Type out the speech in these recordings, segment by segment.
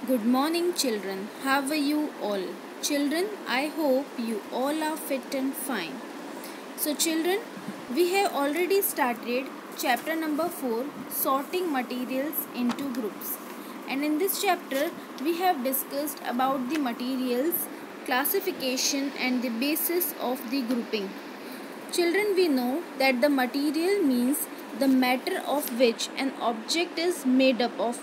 Good morning, children. How are you all? Children, I hope you all are fit and fine. So, children, we have already started chapter number 4, sorting materials into groups. And in this chapter, we have discussed about the materials, classification, and the basis of the grouping. Children, we know that the material means the matter of which an object is made up of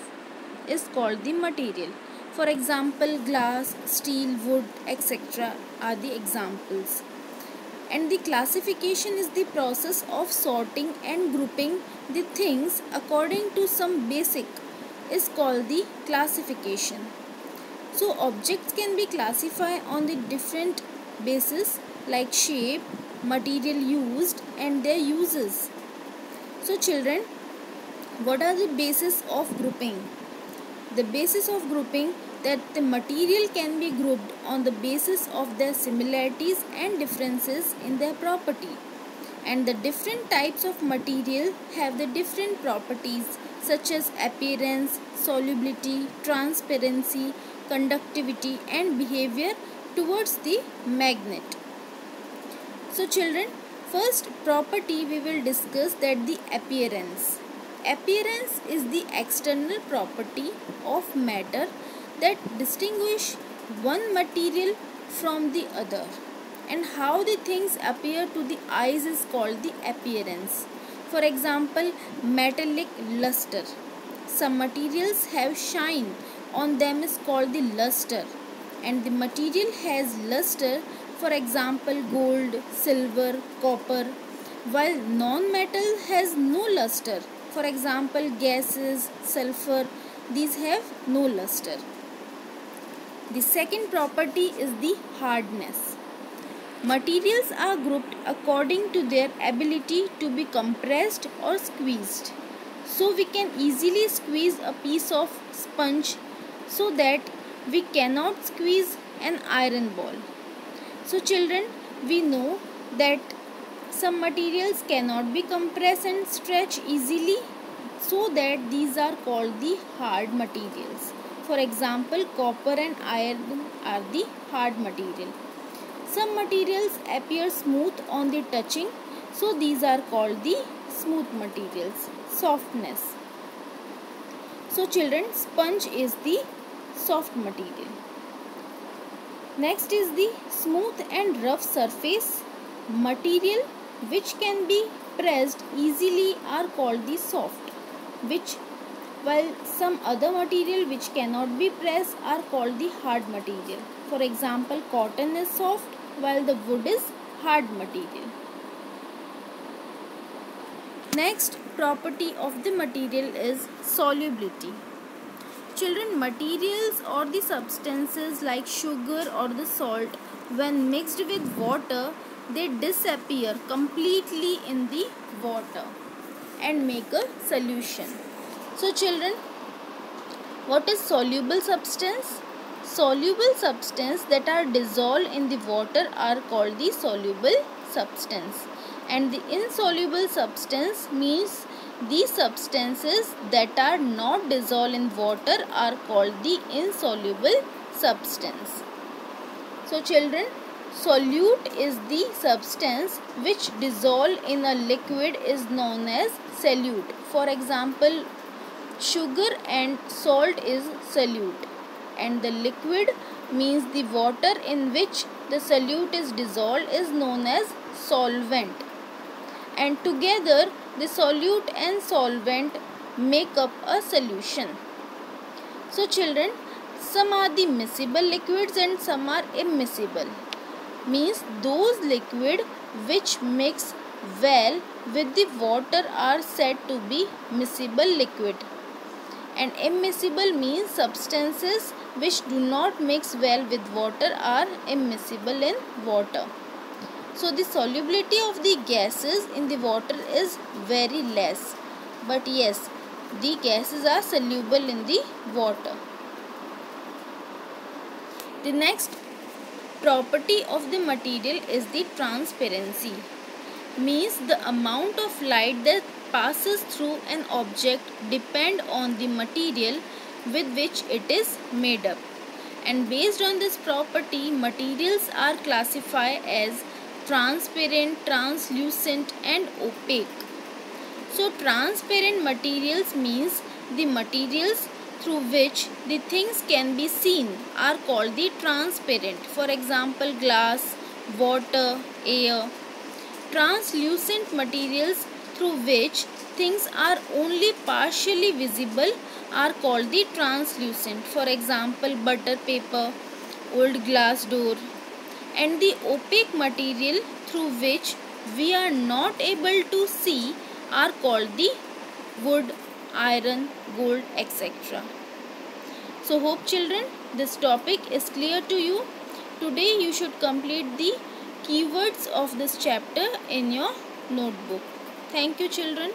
is called the material. For example, glass, steel, wood, etc. are the examples. And the classification is the process of sorting and grouping the things according to some basic is called the classification. So objects can be classified on the different basis like shape, material used and their uses. So children, what are the basis of grouping? The basis of grouping that the material can be grouped on the basis of their similarities and differences in their property. And the different types of material have the different properties such as appearance, solubility, transparency, conductivity and behavior towards the magnet. So children, first property we will discuss that the appearance. Appearance is the external property of matter that distinguish one material from the other, and how the things appear to the eyes is called the appearance. For example, metallic luster. Some materials have shine on them is called the luster, and the material has luster, for example gold, silver, copper, while non-metal has no luster, for example gases, sulfur, these have no luster. The second property is the hardness. Materials are grouped according to their ability to be compressed or squeezed. So we can easily squeeze a piece of sponge so that we cannot squeeze an iron ball. So children, we know that some materials cannot be compressed and stretched easily, so that these are called the hard materials. For example, copper and iron are the hard material. Some materials appear smooth on the touching, so these are called the smooth materials. Softness. So children, sponge is the soft material. Next is the smooth and rough surface material which can be pressed easily are called the soft, while some other material which cannot be pressed are called the hard material. For example, cotton is soft while the wood is hard material. Next property of the material is solubility. Children, materials or the substances like sugar or the salt, when mixed with water, they disappear completely in the water and make a solution. So children, what is soluble substance? Soluble substance that are dissolved in the water are called the soluble substance, and the insoluble substance means these substances that are not dissolved in water are called the insoluble substance. So children, solute is the substance which dissolve in a liquid is known as solute. For example, sugar and salt is solute, and the liquid means the water in which the solute is dissolved is known as solvent, and together the solute and solvent make up a solution. So children, some are the miscible liquids and some are immiscible, means those liquid which mix well with the water are said to be miscible liquid, and immiscible means substances which do not mix well with water are immiscible in water. So the solubility of the gases in the water is very less, but yes, the gases are soluble in the water. The next property of the material is the transparency, means the amount of light that passes through an object depend on the material with which it is made up. And based on this property, materials are classified as transparent, translucent and opaque. So transparent materials means the materials through which the things can be seen are called the transparent. For example, glass, water, air. Translucent materials through which things are only partially visible are called the translucent. For example, butter paper, old glass door. And the opaque material through which we are not able to see are called the wood, iron, gold, etc. So hope children this topic is clear to you. Today you should complete the keywords of this chapter in your notebook. Thank you children.